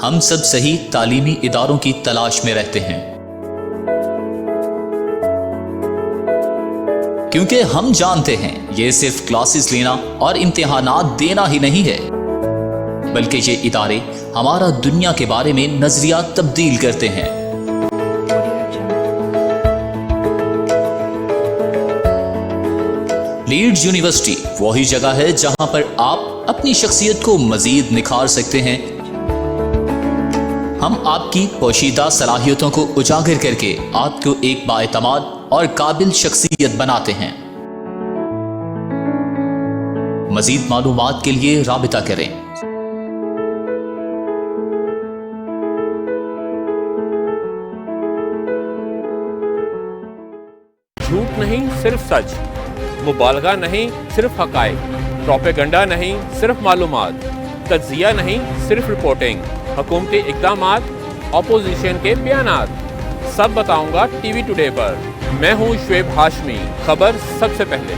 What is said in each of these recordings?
ہم سب صحیح تعلیمی اداروں کی تلاش میں رہتے ہیں، کیونکہ ہم جانتے ہیں یہ صرف کلاسز لینا اور امتحانات دینا ہی نہیں ہے، بلکہ یہ ادارے ہمارا دنیا کے بارے میں نظریات تبدیل کرتے ہیں۔ لیڈز یونیورسٹی وہی جگہ ہے جہاں پر آپ اپنی شخصیت کو مزید نکھار سکتے ہیں۔ ہم آپ کی پوشیدہ صلاحیتوں کو اجاگر کر کے آپ کو ایک بااعتماد اور قابل شخصیت بناتے ہیں۔ مزید معلومات کے لیے رابطہ کریں۔ جھوٹ نہیں، صرف سچ، مبالغہ نہیں، صرف حقائق، پروپیگنڈا نہیں، صرف معلومات، تجزیہ نہیں، صرف رپورٹنگ، حکومتی اقدامات، اپوزیشن کے بیانات، سب بتاؤں گا ٹی وی ٹوڈے پر۔ میں ہوں شعیب ہاشمی، خبر سب سے پہلے۔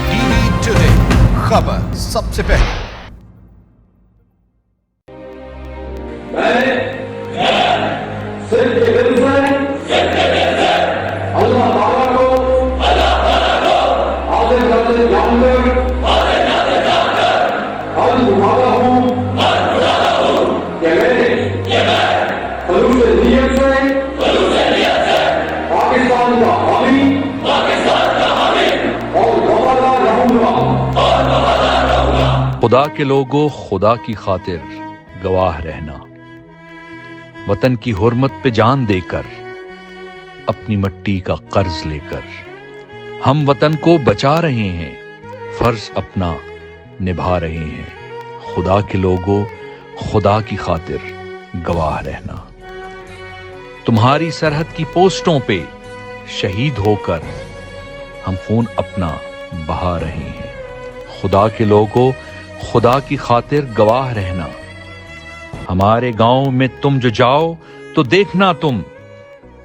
ٹی وی ٹوڈے، خبر سب سے پہلے۔ خدا کے لوگوں، خدا کی خاطر گواہ رہنا، وطن کی حرمت پہ جان دے کر، اپنی مٹی کا قرض لے کر ہم وطن کو بچا رہے ہیں، فرض اپنا نبھا رہے ہیں۔ خدا کے لوگوں، خدا کی خاطر گواہ رہنا، تمہاری سرحد کی پوسٹوں پہ شہید ہو کر ہم خون اپنا بہا رہے ہیں۔ خدا کے لوگوں، خدا کی خاطر گواہ رہنا، ہمارے گاؤں میں تم جو جاؤ تو دیکھنا تم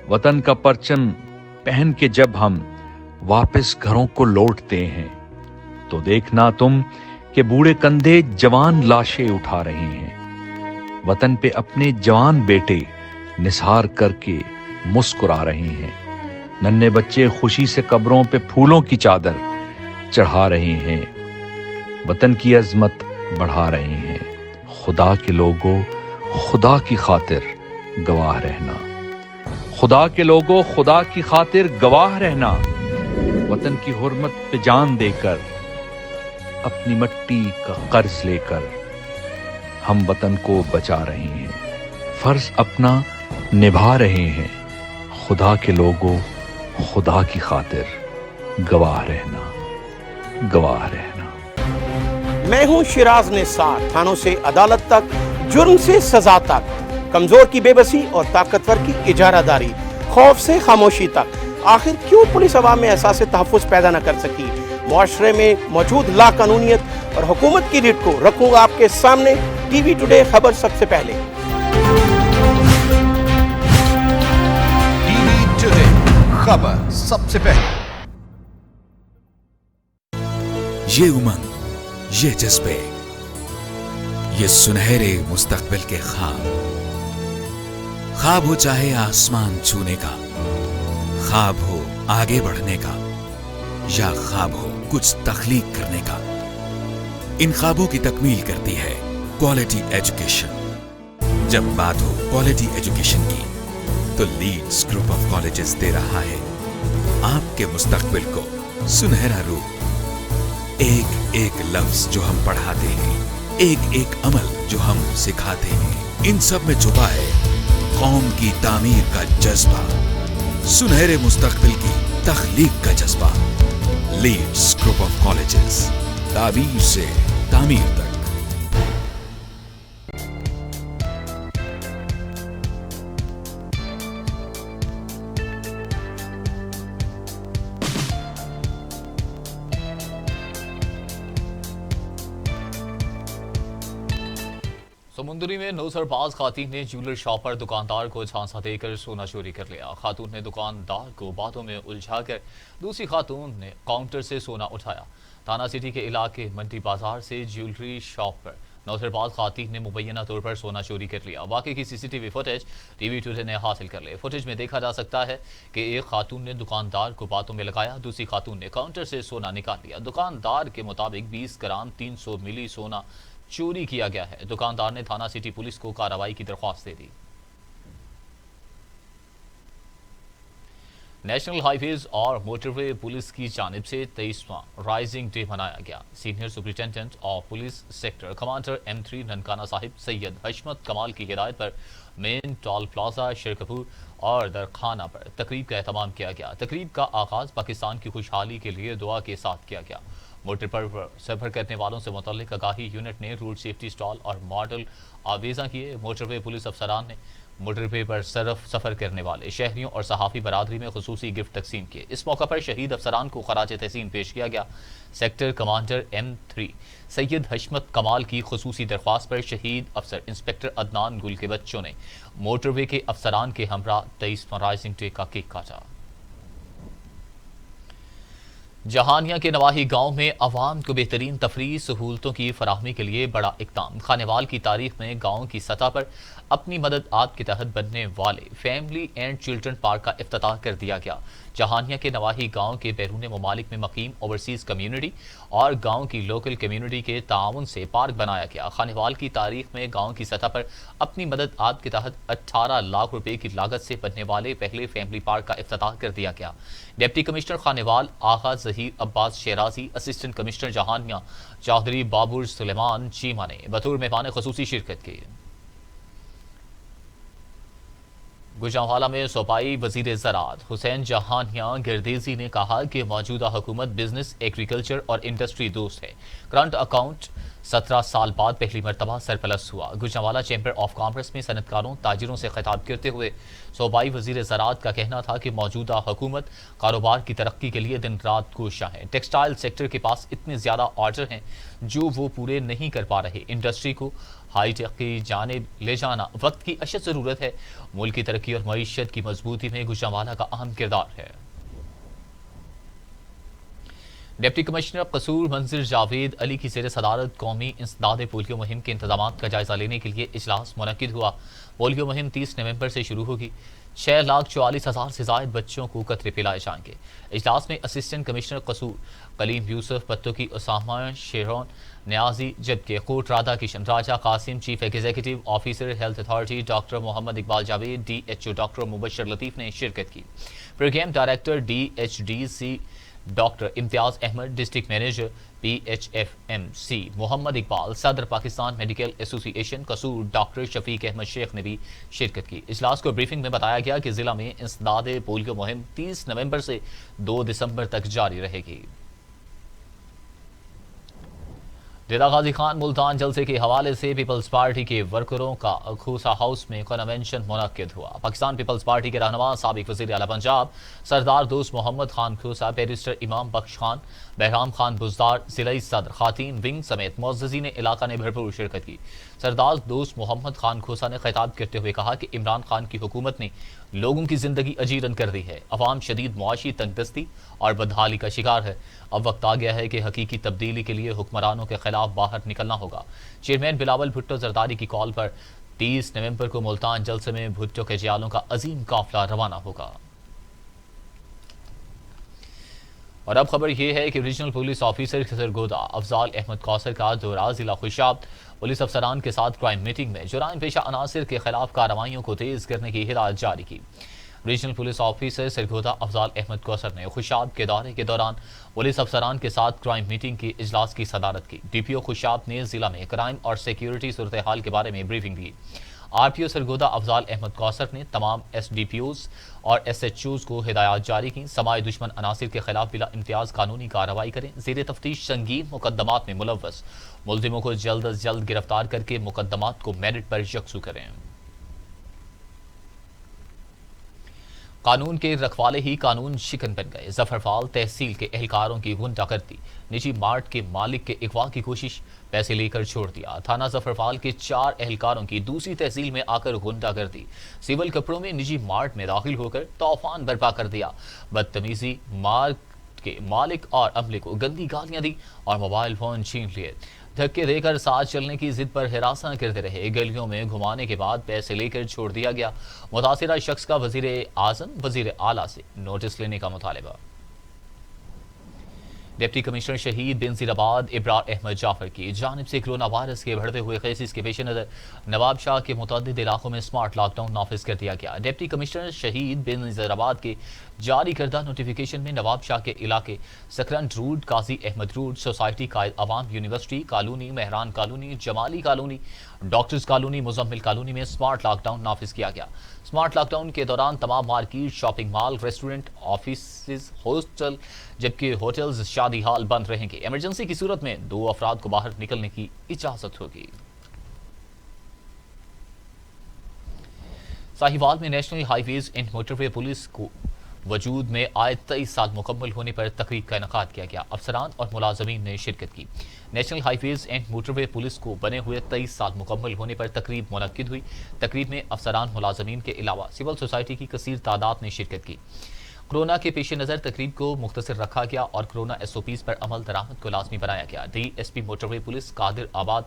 وطن کا پرچم پہن کے جب ہم واپس گھروں کو لوٹتے ہیں تو دیکھنا تم کہ بوڑھے کندھے جوان لاشیں اٹھا رہے ہیں، وطن پہ اپنے جوان بیٹے نثار کر کے مسکرا رہے ہیں، ننھے بچے خوشی سے قبروں پہ پھولوں کی چادر چڑھا رہے ہیں، وطن کی عظمت بڑھا رہے ہیں۔ خدا کے لوگوں، خدا کی خاطر گواہ رہنا، خدا کے لوگوں، خدا کی خاطر گواہ رہنا، وطن کی حرمت پہ جان دے کر، اپنی مٹی کا قرض لے کر ہم وطن کو بچا رہے ہیں، فرض اپنا نبھا رہے ہیں۔ خدا کے لوگوں، خدا کی خاطر گواہ رہنا، گواہ رہنا۔ میں ہوں شیراز نثار، تھانوں سے عدالت تک، جرم سے سزا تک، کمزور کی بے بسی اور طاقتور کی اجارہ داری، خوف سے خاموشی تک، آخر کیوں پولیس عوام میں احساس تحفظ پیدا نہ کر سکی؟ معاشرے میں موجود لا قانونیت اور حکومت کی ریٹ کو رکھوں گا آپ کے سامنے ٹی وی ٹوڈے، خبر سب سے پہلے۔ ٹی وی ٹوڈے، خبر سب سے پہلے۔ یہ امنگ، یہ جذبے، یہ سنہرے مستقبل کے خواب، خواب ہو چاہے آسمان چھونے کا، خواب ہو آگے بڑھنے کا، یا خواب ہو کچھ تخلیق کرنے کا، ان خوابوں کی تکمیل کرتی ہے کوالٹی ایجوکیشن۔ جب بات ہو کوالٹی ایجوکیشن کی تو لیڈز گروپ آف کالجز دے رہا ہے آپ کے مستقبل کو سنہرا روپ۔ ایک ایک لفظ جو ہم پڑھاتے ہیں، ایک ایک عمل جو ہم سکھاتے ہیں، ان سب میں چھپا ہے قوم کی تعمیر کا جذبہ، سنہرے مستقبل کی تخلیق کا جذبہ۔ لیڈز گروپ آف کالجز، تعبیر سے تعمیر تک۔ سمندری میں 9 سرباز خواتین نے جیولر شاپ پر دکاندار کو جھانسا دے کر سونا چوری کر لیا۔ خاتون نے دکاندار کو باتوں میں الجھا کر دوسری خاتون نے کاؤنٹر سے سونا اٹھایا۔ تھانہ سٹی کے علاقے منڈی بازار سے جیولری شاپ پر نوسرباز خاتون نے مبینہ طور پر سونا چوری کر لیا۔ واقعے کی C C T V footage T V Today نے حاصل کر لی۔ فوٹیج میں دیکھا جا سکتا ہے کہ ایک خاتون نے دکاندار کو باتوں میں لگایا، دوسری خاتون نے کاؤنٹر سے سونا نکال لیا۔ دکاندار کے مطابق 20 گرام 300 ملی سونا چوری کیا گیا ہے۔ دکاندار نے تھانہ سٹی پولیس کو کارروائی کی درخواست دے دی۔ نیشنل ہائی ویز اور موٹر وے پولیس کی جانب سے 23واں رائزنگ ڈے منایا گیا۔ Senior superintendent of police sector commander M3 Nankana صاحب سید حشمت کمال کی ہدایت پر مین ٹول پلازا شیرکپور اور درخانہ پر تقریب کا اہتمام کیا گیا۔ تقریب کا آغاز پاکستان کی خوشحالی کے لیے دعا کے ساتھ کیا گیا۔ موٹر پر سفر کرنے والوں سے متعلق آگاہی یونٹ نے روڈ سیفٹی سٹال اور ماڈل آویزاں کیے۔ موٹر وے پولیس افسران نے موٹر وے پر سفر کرنے والے شہریوں اور صحافی برادری میں خصوصی گفٹ تقسیم کیے۔ اس موقع پر شہید افسران کو خراج تحسین پیش کیا گیا۔ سیکٹر کمانڈر M3 سید حشمت کمال کی خصوصی درخواست پر شہید افسر انسپکٹر عدنان گل کے بچوں نے موٹر وے کے افسران کے ہمراہ 23واں رائزنگ ڈے کا کیک کاٹا۔ جہانیہ کے نواحی گاؤں میں عوام کو بہترین تفریحی سہولتوں کی فراہمی کے لیے بڑا اقدام۔ خانیوال کی تاریخ میں گاؤں کی سطح پر اپنی مدد آپ کے تحت بننے والے فیملی اینڈ چلڈرن پارک کا افتتاح کر دیا گیا۔ جہانیہ کے نواحی گاؤں کے بیرون ممالک میں مقیم اوورسیز کمیونٹی اور گاؤں کی لوکل کمیونٹی کے تعاون سے پارک بنایا گیا۔ خانیوال کی تاریخ میں گاؤں کی سطح پر اپنی مدد آپ کے تحت 18 لاکھ روپے کی لاگت سے بننے والے پہلے فیملی پارک کا افتتاح کر دیا گیا۔ ڈپٹی کمشنر خانیوال آغا ظہیر عباس شیرازی، اسسٹنٹ کمشنر جہانیہ چودھری بابور سلیمان چیمہ نے بطور مہمان خصوصی شرکت کی۔ گوجرانوالہ میں صوبائی وزیر زراعت حسین جہانیہ گردیزی نے کہا کہ موجودہ حکومت بزنس، ایگریکلچر اور انڈسٹری دوست ہے۔ کرنٹ اکاؤنٹ 17 سال بعد پہلی مرتبہ سرپلس ہوا۔ گوجرانوالہ چیمبر آف کامرس میں صنعتکاروں، تاجروں سے خطاب کرتے ہوئے صوبائی وزیر زراعت کا کہنا تھا کہ موجودہ حکومت کاروبار کی ترقی کے لیے دن رات کوشاں ہے۔ ٹیکسٹائل سیکٹر کے پاس اتنے زیادہ آرڈر ہیں جو وہ پورے نہیں کر پا رہے۔ انڈسٹری کو ہائی ٹیک کی جانب لے جانا وقت کی اشد ضرورت ہے۔ ملک کی ترقی اور معیشت کی مضبوطی میں گوجرانوالہ کا اہم کردار ہے۔ ڈپٹی کمشنر قصور منظر جاوید علی کی زیر صدارت قومی انسداد پولیو مہم کے انتظامات کا جائزہ لینے کے لیے اجلاس منعقد ہوا۔ پولیو مہم 30 نومبر سے شروع ہوگی۔ 6,44,000 سے زائد بچوں کو قطرے پلائے جائیں گے۔ اجلاس میں اسسٹنٹ کمشنر قصور کلیم یوسف پتوکی، اسامہ شیرون نیازی، جبکہ Kot Radha Kishan Raja Qasim, chief executive officer health authority doctor Muhammad Iqbal Javed, DHO doctor Mubashar Latif نے شرکت کی۔ Programme director DHDC doctor Imtiaz Ahmad, district manager PHFMC Muhammad Iqbal, صدر پاکستان میڈیکل ایسوسی ایشن قصور ڈاکٹر شفیق احمد شیخ نے بھی شرکت کی۔ اجلاس کو بریفنگ میں بتایا گیا کہ ضلع میں انسداد پولیو مہم 30 نومبر سے 2 دسمبر تک جاری رہے گی۔ ڈیرہ غازی خان ملتان جلسے کے حوالے سے پیپلز پارٹی کے ورکروں کا کھوسا ہاؤس میں کنونشن منعقد ہوا۔ پاکستان پیپلز پارٹی کے رہنما سابق وزیر اعلیٰ پنجاب سردار دوست محمد خان کھوسا، بیرسٹر امام بخش خان، بہرام خان بزدار، ضلعی صدر، خواتین ونگ سمیت معززین علاقہ نے بھرپور شرکت کی۔ سردار دوست محمد خان کھوسا نے خطاب کرتے ہوئے کہا کہ عمران خان کی حکومت نے لوگوں کی زندگی اجیرن کر دی ہے۔ عوام شدید معاشی تنگ دستی اور بدحالی کا شکار ہے۔ اب وقت آ گیا ہے کہ حقیقی تبدیلی کے لیے حکمرانوں کے خلاف باہر نکلنا ہوگا۔ چیئرمین بلاول بھٹو زرداری کی کال پر 30 نومبر کو ملتان جلسے میں بھٹو کے جیالوں کا عظیم قافلہ روانہ ہوگا۔ اور اب خبر یہ ہے کہ regional police officer Sargodha Afzal Ahmad Kausar کا دورہ ضلع خوشاب پولیس افسران کے ساتھ کرائم میٹنگ میں جرائم پیشہ عناصر کے خلاف کارروائیوں کو تیز کرنے کی ہدایت جاری کی۔ Regional police officer Sargodha Afzal Ahmad Kausar نے خوشاب کے دورے کے دوران پولیس افسران کے ساتھ کرائم میٹنگ کی اجلاس کی صدارت کی۔ DPO خوشاب نے ضلع میں کرائم اور سیکیورٹی صورتحال کے بارے میں بریفنگ دی۔ RPO سرگودا افضال احمد کوثر نے تمام SDPOs اور SHOs کو ہدایات جاری کی۔ سماعی دشمن عناصر کے خلاف بلا امتیاز قانونی کارروائی کریں۔ زیر تفتیش سنگین مقدمات میں ملوث ملزموں کو جلد از جلد گرفتار کر کے مقدمات کو میرٹ پر یکسو کریں۔ قانون کے رکھوالے ہی قانون شکن بن گئے۔ ظفرفال تحصیل کے اہلکاروں کی غنڈہ گردی، نجی مارٹ کے مالک کے اغوا کی کوشش، پیسے لے کر چھوڑ دیا۔ تھانہ ظفرفال کے 4 اہلکاروں کی دوسری تحصیل میں آ کر غنڈہ گردی، سیول کپڑوں میں نجی مارٹ میں داخل ہو کر طوفان برپا کر دیا۔ بدتمیزی، مارٹ کے مالک اور عملے کو گندی گالیاں دی اور موبائل فون چھین لیے۔ دھکے دے کر ساتھ چلنے کی ضد پر ہراساں کرتے رہے، گلیوں میں گھمانے کے بعد پیسے لے کر چھوڑ دیا گیا۔ متاثرہ شخص کا وزیر اعظم وزیر اعلیٰ سے نوٹس لینے کا مطالبہ۔ ڈپٹی کمشنر شہید بنظیر آباد ابرار احمد جعفر کی جانب سے کرونا وائرس کے بڑھتے ہوئے کیسز کے پیش نظر نواب شاہ کے متعدد علاقوں میں سمارٹ لاک ڈاؤن نافذ کر دیا گیا۔ ڈپٹی کمشنر شہید بنظیر آباد کے جاری کردہ نوٹیفیکیشن میں نواب شاہ کے علاقے سکرنٹ روڈ، قاضی Ahmad road, society Quaid Awam university colony, Mehran colony, Jamali colony, doctors colony, Muzammil colony میں سمارٹ لاک ڈاؤن نافذ کیا گیا۔ سمارٹ لاک ڈاؤن کے دوران تمام market, shopping mall, restaurant, offices, hostel جبکہ ہوٹلز، شادی ہال بند رہیں گے۔ ایمرجنسی کی صورت میں 2 افراد کو باہر نکلنے کی اجازت ہوگی۔ ساہیوال میں national highways and motorway police کو وجود میں آئے 23 سال مکمل ہونے پر تقریب کا انعقاد کیا گیا۔ افسران اور ملازمین نے شرکت کی۔ National highways and motorway police کو بنے ہوئے 23 سال مکمل ہونے پر تقریب منعقد ہوئی۔ تقریب میں افسران ملازمین کے علاوہ سول سوسائٹی کی کثیر تعداد نے شرکت کی۔ کورونا کے پیش نظر تقریب کو مختصر رکھا گیا اور کورونا ایس او پیز پر عمل درآمد کو لازمی بنایا گیا۔ ڈی ایس پی موٹر وے پولیس قادر آباد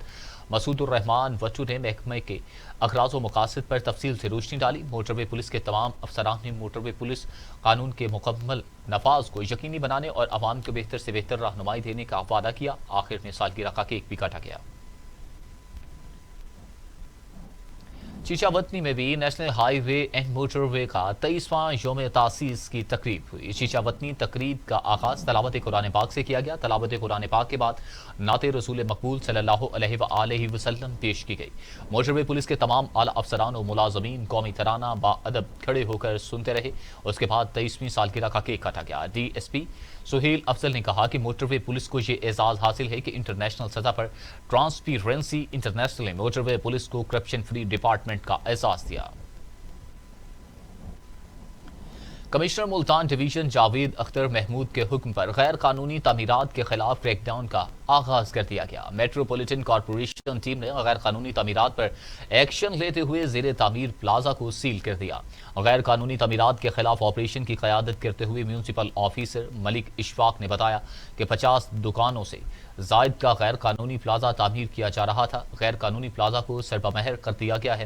مسعود الرحمان وٹو نے محکمے کے اغراض و مقاصد پر تفصیل سے روشنی ڈالی۔ موٹر وے پولیس کے تمام افسران نے موٹر وے پولیس قانون کے مکمل نفاذ کو یقینی بنانے اور عوام کو بہتر سے بہتر رہنمائی دینے کا وعدہ کیا۔ آخر میں سالگرہ کا کیک بھی کاٹا گیا۔ چیچا وطنی میں بھی national highway and motorway کا 23واں یوم تاسیس کی تقریب ہوئی۔ چیچا وطنی تقریب کا آغاز تلاوت قرآن پاک سے کیا گیا۔ تلاوت قرآن پاک کے بعد نعت رسول مقبول صلی اللہ علیہ وآلہ وسلم پیش کی گئی۔ موٹر وے پولیس کے تمام اعلیٰ افسران و ملازمین قومی ترانہ با ادب کھڑے ہو کر سنتے رہے۔ اس کے بعد 23ویں سالگرہ کا کیک کاٹا گیا۔ ڈی ایس پی سہیل افضل نے کہا کہ موٹر وے پولیس کو یہ اعزاز حاصل ہے کہ انٹرنیشنل سطح پر ٹرانسپیرنسی انٹرنیشنل نے موٹر وے پولیس کو کرپشن فری ڈپارٹمنٹ کا اعزاز دیا۔ کمشنر ملتان ڈویژن جاوید اختر محمود کے حکم پر غیر قانونی تعمیرات کے خلاف کریک ڈاؤن کا آغاز کر دیا گیا۔ میٹروپولیٹن کارپوریشن ٹیم نے غیر قانونی تعمیرات پر ایکشن لیتے ہوئے زیر تعمیر پلازا کو سیل کر دیا۔ غیر قانونی تعمیرات کے خلاف آپریشن کی قیادت کرتے ہوئے میونسپل آفیسر ملک اشفاق نے بتایا کہ 50 دکانوں سے زائد کا غیر قانونی پلازا تعمیر کیا جا رہا تھا۔ غیر قانونی پلازا کو سربمہر کر دیا گیا ہے۔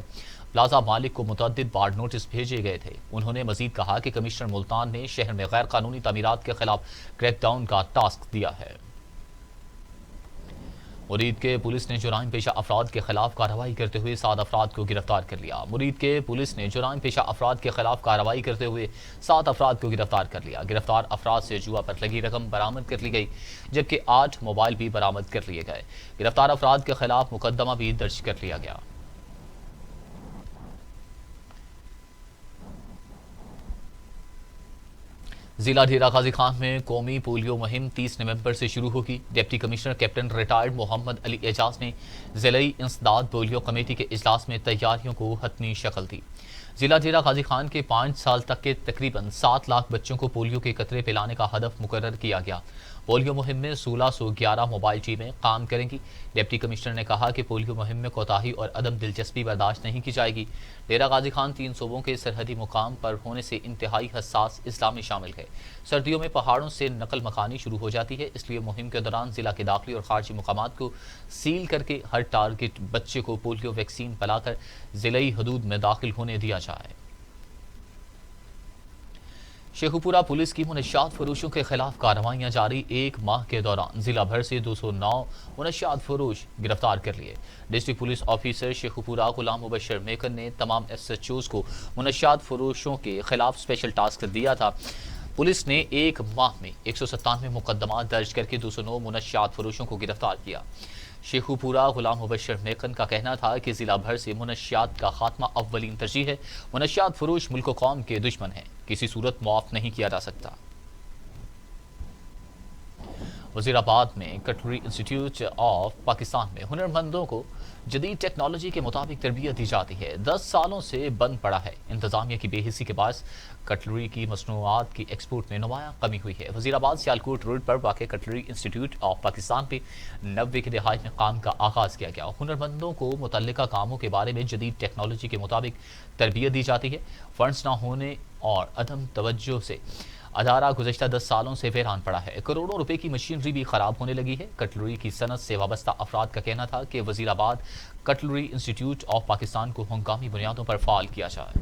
پلازا مالک کو متعدد بار نوٹس بھیجے گئے تھے۔ انہوں نے مزید کہا کہ کمشنر ملتان نے شہر میں غیر قانونی تعمیرات کے خلاف کریک ڈاؤن کا ٹاسک دیا ہے۔ مرید کے پولیس نے جرائم پیشہ افراد کے خلاف کارروائی کرتے ہوئے 7 افراد کو گرفتار کر لیا۔ مرید کے پولیس نے جرائم پیشہ افراد کے خلاف کارروائی کرتے ہوئے 7 افراد کو گرفتار کر لیا۔ گرفتار افراد سے جوا پر لگی رقم برآمد کر لی گئی جبکہ 8 موبائل بھی برآمد کر لیے گئے۔ گرفتار افراد کے خلاف مقدمہ بھی درج کر لیا گیا۔ ضلع ڈیرہ غازی خان میں قومی پولیو مہم 30 نومبر سے شروع ہوگی۔ ڈپٹی کمشنر کیپٹن ریٹائرڈ محمد علی اعجاز نے ضلعی انسداد پولیو کمیٹی کے اجلاس میں تیاریوں کو حتمی شکل دی۔ ضلع ڈیرہ غازی خان کے 5 سال تک کے تقریباً 7 لاکھ بچوں کو پولیو کے قطرے پلانے کا ہدف مقرر کیا گیا۔ پولیو مہم میں 1611 موبائل ٹیمیں کام کریں گی۔ ڈپٹی کمشنر نے کہا کہ پولیو مہم میں کوتاہی اور عدم دلچسپی برداشت نہیں کی جائے گی۔ ڈیرہ غازی خان 3 صوبوں کے سرحدی مقام پر ہونے سے انتہائی حساس اضلاع میں شامل ہے۔ سردیوں میں پہاڑوں سے نقل مکانی شروع ہو جاتی ہے، اس لیے مہم کے دوران ضلع کے داخلی اور خارجی مقامات کو سیل کر کے ہر ٹارگٹ بچے کو پولیو ویکسین پلا کر ضلعی حدود میں داخل ہونے دیا جائے۔ شیخوپورہ پولیس کی منشیات فروشوں کے خلاف کارروائیاں جاری۔ 1 ماہ کے دوران ضلع بھر سے 209 منشیات فروش گرفتار کر لیے۔ District police officer Sheikhupura Ghulam مبشر میکن نے تمام ایس ایچ اوز کو منشیات فروشوں کے خلاف اسپیشل ٹاسک دیا تھا۔ پولیس نے 1 ماہ میں 197 مقدمات درج کر کے 209 منشیات فروشوں کو گرفتار کیا۔ شیخوپورہ غلام مبشر میکن کا کہنا تھا کہ ضلع بھر سے منشیات کا خاتمہ اولین ترجیح ہے۔ منشیات فروش ملک و قوم کے دشمن ہیں، کسی صورت معاف نہیں کیا جا سکتا۔ وزیر آباد میں کٹلری انسٹیٹیوٹ آف پاکستان میں ہنرمندوں کو جدید ٹیکنالوجی کے مطابق تربیت دی جاتی ہے۔ 10 سالوں سے بند پڑا ہے۔ انتظامیہ کی بے حسی کے باعث کٹلری کی مصنوعات کی ایکسپورٹ میں نمایاں کمی ہوئی ہے۔ وزیر آباد سیالکوٹ روڈ پر واقع کٹلری انسٹیٹیوٹ آف پاکستان پہ 90 کی دہائی میں کام کا آغاز کیا گیا۔ ہنرمندوں کو متعلقہ کاموں کے بارے میں جدید ٹیکنالوجی کے مطابق تربیت دی جاتی ہے۔ فنڈز نہ ہونے اور عدم توجہ سے ادارہ گزشتہ 10 سالوں سے ویران پڑا ہے. کروڑوں روپے کی مشینری بھی خراب ہونے لگی ہے. کٹلری کی صنعت سے وابستہ افراد کا کہنا تھا کہ وزیر آباد کٹلری انسٹیٹیوٹ آف پاکستان کو ہنگامی بنیادوں پر فعال کیا جائے.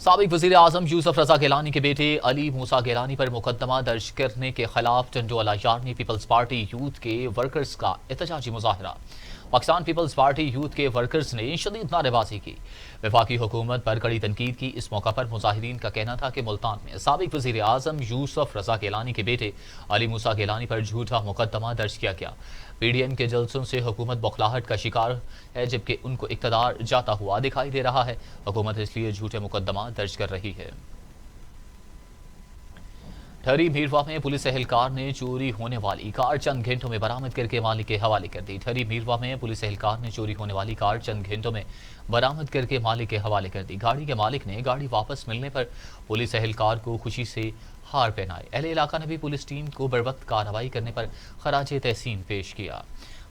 سابق وزیر اعظم یوسف رضا گیلانی کے بیٹے علی موسیٰ گیلانی پر مقدمہ درج کرنے کے خلاف ٹنڈو الیار نے پیپلز پارٹی یوتھ کے ورکرز کا احتجاجی مظاہرہ. پاکستان پیپلز پارٹی یوتھ کے ورکرز نے شدید نعرے بازی کی. وفاقی حکومت پر کڑی تنقید کی. اس موقع پر مظاہرین کا کہنا تھا کہ ملتان میں سابق وزیر اعظم یوسف رضا گیلانی کے بیٹے علی موسیٰ گیلانی پر جھوٹا مقدمہ درج کیا گیا. پی ڈی ایم کے جلسوں سے حکومت بوکھلاہٹ کا شکار ہے جبکہ ان کو اقتدار جاتا ہوا دکھائی دے رہا ہے. حکومت اس لیے جھوٹے مقدمہ درج کر رہی ہے. ٹھری میرواہ میں پولیس اہلکار نے چوری ہونے والی کار چند گھنٹوں میں برآمد کر کے مالک کے حوالے کر دی. ٹھری میرواہ میں پولیس اہلکار نے چوری ہونے والی کار چند گھنٹوں میں برآمد کر کے مالک کے حوالے کر دی. گاڑی کے مالک نے گاڑی واپس ملنے پر پولیس اہلکار کو خوشی سے ہار پہنائے. اہل علاقہ نے بھی پولیس ٹیم کو بروقت کارروائی کرنے پر خراج تحسین پیش کیا.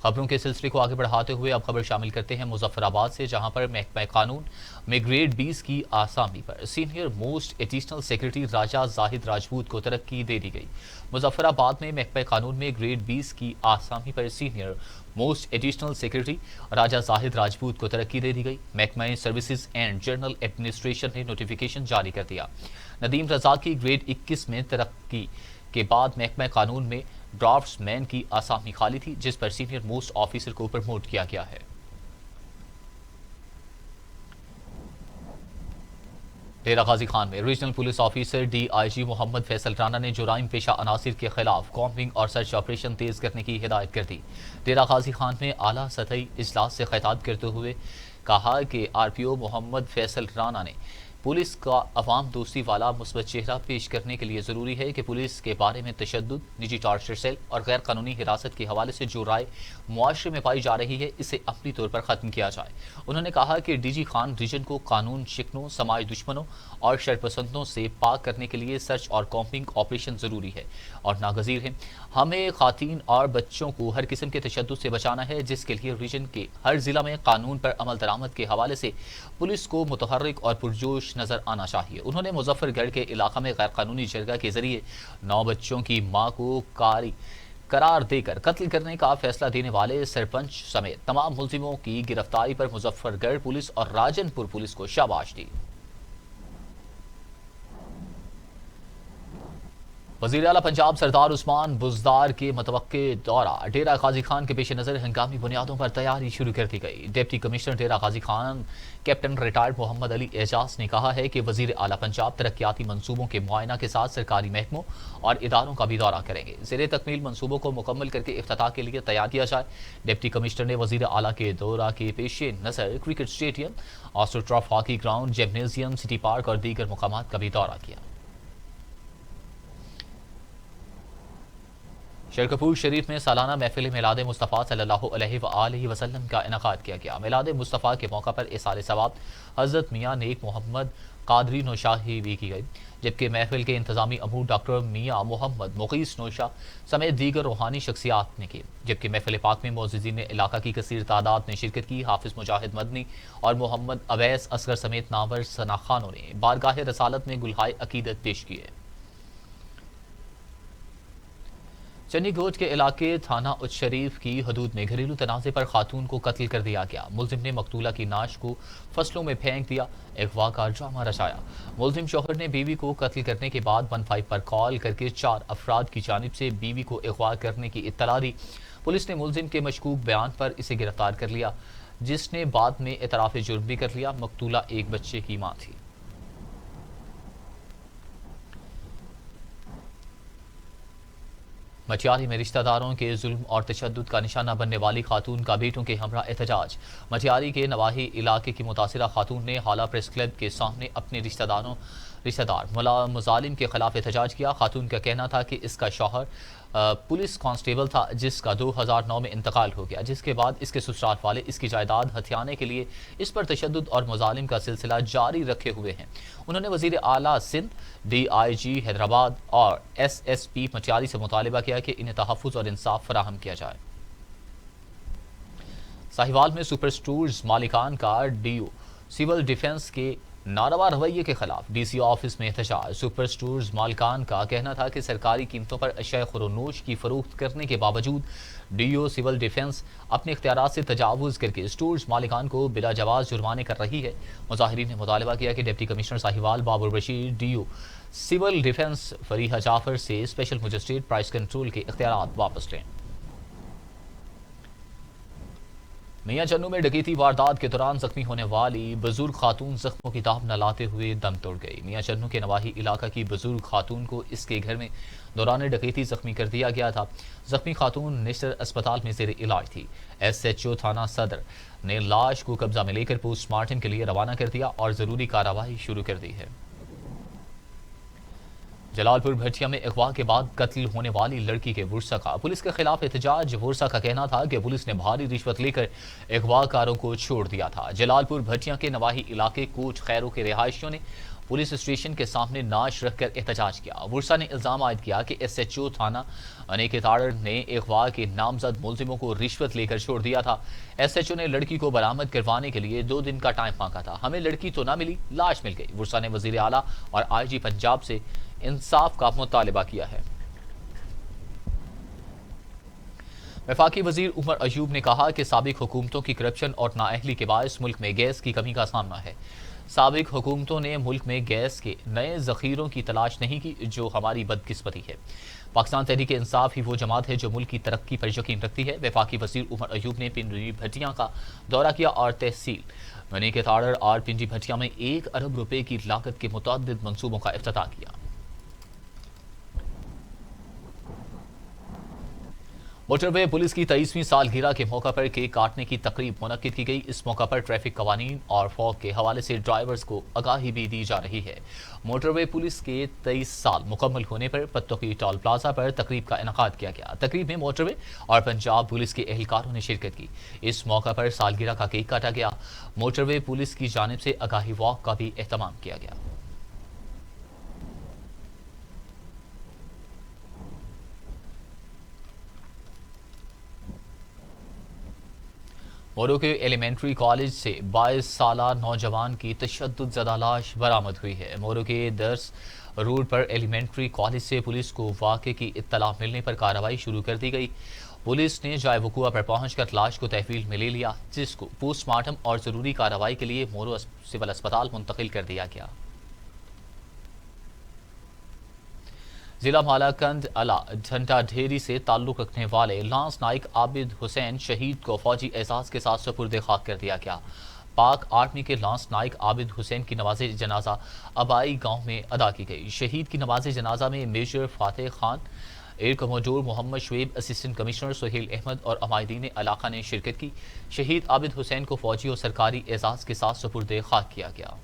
خبروں کے سلسلے کو آگے بڑھاتے ہوئے اب خبر شامل کرتے ہیں مظفر آباد سے، جہاں پر محکمہ قانون میں گریڈ 20 کی آسامی پر سینئر موسٹ ایڈیشنل سیکرٹری راجہ زاہد راجپوت کو ترقی دے دی گئی. مظفر آباد میں محکمہ قانون میں گریڈ 20 کی آسامی پر سینئر موسٹ ایڈیشنل سیکرٹری راجہ زاہد راجپوت کو ترقی دے دی گئی. محکمہ سروسز اینڈ جنرل ایڈمنسٹریشن نے نوٹیفیکیشن جاری کر دیا. ندیم رزاق کی گریڈ 21 میں ترقی کے بعد محکمہ قانون میں ڈرافٹس مین کی آسامی خالی تھی، جس پر سینئر موسٹ آفیسر کو پروموٹ کیا گیا ہے. ڈیرہ غازی خان میں regional police officer D I G Muhammad Faisal Rana نے جرائم پیشہ عناصر کے خلاف کامبنگ اور سرچ آپریشن تیز کرنے کی ہدایت کر دی. ڈیرہ غازی خان میں اعلیٰ سطحی اجلاس سے خطاب کرتے ہوئے کہا کہ آر پی او محمد فیصل رانا نے پولیس کا عوام دوستی والا مثبت چہرہ پیش کرنے کے لیے ضروری ہے کہ پولیس کے بارے میں تشدد، نجی ٹارچر سیل اور غیر قانونی حراست کے حوالے سے جو رائے معاشرے میں پائی جا رہی ہے اسے عملی طور پر ختم کیا جائے. انہوں نے کہا کہ ڈی جی خان ریجن کو قانون شکنوں، سماج دشمنوں اور شرپسندوں سے پاک کرنے کے لیے سرچ اور کامبنگ آپریشن ضروری ہے اور ناگزیر ہے. ہمیں خواتین اور بچوں کو ہر قسم کے تشدد سے بچانا ہے، جس کے لیے ریجن کے ہر ضلع میں قانون پر عمل درآمد کے حوالے سے پولیس کو متحرک اور پرجوش نظر آنا چاہیے. انہوں نے مظفر گڑھ کے علاقہ میں غیر قانونی جرگہ کے ذریعے 9 بچوں کی ماں کو قرار دے کر قتل کرنے کا فیصلہ دینے والے سرپنچ سمیت تمام ملزموں کی گرفتاری پر مظفر گڑھ پولیس اور راجن پور پولیس کو شاباش دی. وزیر اعلیٰ پنجاب سردار عثمان بزدار کے متوقع دورہ ڈیرہ غازی خان کے پیش نظر ہنگامی بنیادوں پر تیاری شروع کر دی گئی. ڈپٹی کمشنر ڈیرہ غازی خان کیپٹن ریٹائرڈ محمد علی اعجاز نے کہا ہے کہ وزیر اعلیٰ پنجاب ترقیاتی منصوبوں کے معائنہ کے ساتھ سرکاری محکموں اور اداروں کا بھی دورہ کریں گے. زیر تکمیل منصوبوں کو مکمل کر کے افتتاح کے لیے تیار کیا جائے. ڈپٹی کمشنر نے وزیر اعلیٰ کے دورہ کے پیش نظر cricket stadium, astro turf hockey ground, gymnasium, city park اور دیگر مقامات کا بھی دورہ کیا. شرکپور شریف میں سالانہ محفل میلاد مصطفیٰ صلی اللہ علیہ وآلہ وسلم کا انعقاد کیا گیا. میلاد مصطفیٰ کے موقع پر احسال ثواب حضرت میاں نیک محمد قادری نوشاہی بھی کی گئی، جبکہ محفل کے انتظامی امور ڈاکٹر میاں محمد مغیث نوشا سمیت دیگر روحانی شخصیات نے کی. جبکہ محفل پاک میں معززین علاقہ کی کثیر تعداد نے شرکت کی. حافظ مجاہد مدنی اور محمد اویس اصغر سمیت نامور ثناخوانوں نے بارگاہ رسالت میں گلہائے عقیدت پیش کیے. چنی گوٹ کے علاقے تھانہ اچ شریف کی حدود میں گھریلو تنازع پر خاتون کو قتل کر دیا گیا. ملزم نے مقتولہ کی نعش کو فصلوں میں پھینک دیا. اغوا کا ڈرامہ رچایا. ملزم شوہر نے بیوی کو قتل کرنے کے بعد 15 پر کال کر کے 4 افراد کی جانب سے بیوی کو اغوا کرنے کی اطلاع دی. پولیس نے ملزم کے مشکوک بیان پر اسے گرفتار کر لیا، جس نے بعد میں اعتراف جرم بھی کر لیا. مقتولہ ایک بچے کی ماں تھی. مٹیاری میں رشتہ داروں کے ظلم اور تشدد کا نشانہ بننے والی خاتون کا بیٹوں کے ہمراہ احتجاج. مٹیاری کے نواحی علاقے کی متاثرہ خاتون نے حالہ پریس کلب کے سامنے اپنے رشتہ دار مظالم کے خلاف احتجاج کیا. خاتون کا کہنا تھا کہ اس کا شوہر پولیس کانسٹیبل تھا، جس کا 2009 میں انتقال ہو گیا، جس کے بعد اس کے سسرال والے اس کی جائیداد ہتھیانے کے لیے اس پر تشدد اور مظالم کا سلسلہ جاری رکھے ہوئے ہیں. انہوں نے وزیر اعلیٰ سندھ، ڈی آئی جی حیدرآباد اور ایس ایس پی مٹیاری سے مطالبہ کیا کہ انہیں تحفظ اور انصاف فراہم کیا جائے. ساہیوال میں سپر سٹورز مالکان کا ڈی او سول ڈیفنس کے ناروا رویے کے خلاف ڈی سی آفس میں احتجاج۔ سپر سٹورز مالکان کا کہنا تھا کہ سرکاری قیمتوں پر اشیاء خورونوش کی فروخت کرنے کے باوجود ڈی او سول ڈیفنس اپنے اختیارات سے تجاوز کر کے سٹورز مالکان کو بلا جواز جرمانے کر رہی ہے۔ مظاہرین نے مطالبہ کیا کہ deputy commissioner Sahiwal Babar Bashir D O civil defence Fariha Jafar سے اسپیشل مجسٹریٹ پرائس کنٹرول کے اختیارات واپس لیں۔ میاں چنو میں ڈکیتی واردات کے دوران زخمی ہونے والی بزرگ خاتون زخموں کی تاب نہ لاتے ہوئے دم توڑ گئی۔ میاں چنو کے نواحی علاقہ کی بزرگ خاتون کو اس کے گھر میں دوران ڈکیتی زخمی کر دیا گیا تھا۔ زخمی خاتون نشتر اسپتال میں زیر علاج تھی۔ ایس ایچ او تھانہ صدر نے لاش کو قبضہ میں لے کر پوسٹ مارٹم کے لیے روانہ کر دیا اور ضروری کارروائی شروع کر دی ہے۔ جلال پور بھٹیا میں اغوا کے بعد قتل ہونے والی لڑکی کے ورثاء کا پولیس کے خلاف احتجاج۔ ورثاء کا کہنا تھا کہ پولیس نے بھاری رشوت لے کر اغوا کاروں کو چھوڑ دیا تھا۔ جلال پور بھٹیا کے نواحی علاقے کوٹ خیروں کے رہائشیوں نے پولیس اسٹیشن کے سامنے نعش رکھ کر احتجاج کیا۔ ورثاء نے الزام عائد کیا کہ ایس ایچ او تھانہ انیکت آڑر نے اغوا کے نامزد ملزموں کو رشوت لے کر چھوڑ دیا تھا۔ ایس ایچ او نے لڑکی کو برآمد کروانے کے لیے 2 دن کا ٹائم مانگا تھا۔ ہمیں لڑکی تو نہ ملی، لاش مل گئی۔ ورثاء نے وزیر اعلیٰ اور آئی جی پنجاب سے انصاف کا مطالبہ کیا ہے۔ وفاقی وزیر عمر ایوب نے کہا کہ سابق حکومتوں کی کرپشن اور نااہلی کے باعث ملک میں گیس کی کمی کا سامنا ہے۔ سابق حکومتوں نے ملک میں گیس کے نئے ذخیروں کی تلاش نہیں کی، جو ہماری بدقسمتی ہے۔ پاکستان تحریک انصاف ہی وہ جماعت ہے جو ملک کی ترقی پر یقین رکھتی ہے۔ وفاقی وزیر عمر ایوب نے پنڈی بھٹیا کا دورہ کیا اور تحصیل انیکت آڑر اور پنڈی بھٹیا میں 1 ارب روپے کی لاگت کے متعدد منصوبوں کا افتتاح کیا۔ موٹر وے پولیس کی 23ویں سالگرہ کے موقع پر کیک کاٹنے کی تقریب منعقد کی گئی۔ اس موقع پر ٹریفک قوانین اور فوگ کے حوالے سے ڈرائیورز کو آگاہی بھی دی جا رہی ہے۔ موٹر وے پولیس کے 23 سال مکمل ہونے پر پتوکی ٹول پلازا پر تقریب کا انعقاد کیا گیا۔ تقریب میں موٹر وے اور پنجاب پولیس کے اہلکاروں نے شرکت کی۔ اس موقع پر سالگرہ کا کیک کاٹا گیا۔ موٹر وے پولیس کی جانب سے آگاہی واک کا بھی اہتمام کیا گیا۔ مورو کے ایلیمنٹری کالج سے 22 سالہ نوجوان کی تشدد زدہ لاش برآمد ہوئی ہے۔ مورو کے درس روڈ پر ایلیمنٹری کالج سے پولیس کو واقعے کی اطلاع ملنے پر کارروائی شروع کر دی گئی۔ پولیس نے جائے وقوع پر پہنچ کر لاش کو تحویل میں لے لیا، جس کو پوسٹ مارٹم اور ضروری کارروائی کے لیے مورو سول اسپتال منتقل کر دیا گیا۔ ضلع مالاکنڈ اعلی ڈھنٹا ڈھیری سے تعلق رکھنے والے لانس نائک عابد حسین شہید کو فوجی اعزاز کے ساتھ سپرد خاک کر دیا گیا۔ پاک آرمی کے لانس نائک عابد حسین کی نماز جنازہ ابائی گاؤں میں ادا کی گئی۔ شہید کی نماز جنازہ میں میجر فاتح خان، ایئر کموڈور محمد شعیب، اسسٹنٹ کمشنر سہیل احمد اور عمائدین علاقہ نے شرکت کی۔ شہید عابد حسین کو فوجی اور سرکاری اعزاز کے ساتھ سپرد خاک کیا گیا۔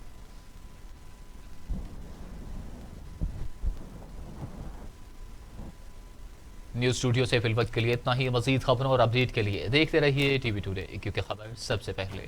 نیوز اسٹوڈیو سے فی الوقت کے لیے اتنا ہی۔ مزید خبروں اور اپڈیٹ کے لیے دیکھتے رہیے ٹی وی ٹوڈے، کیونکہ خبر سب سے پہلے۔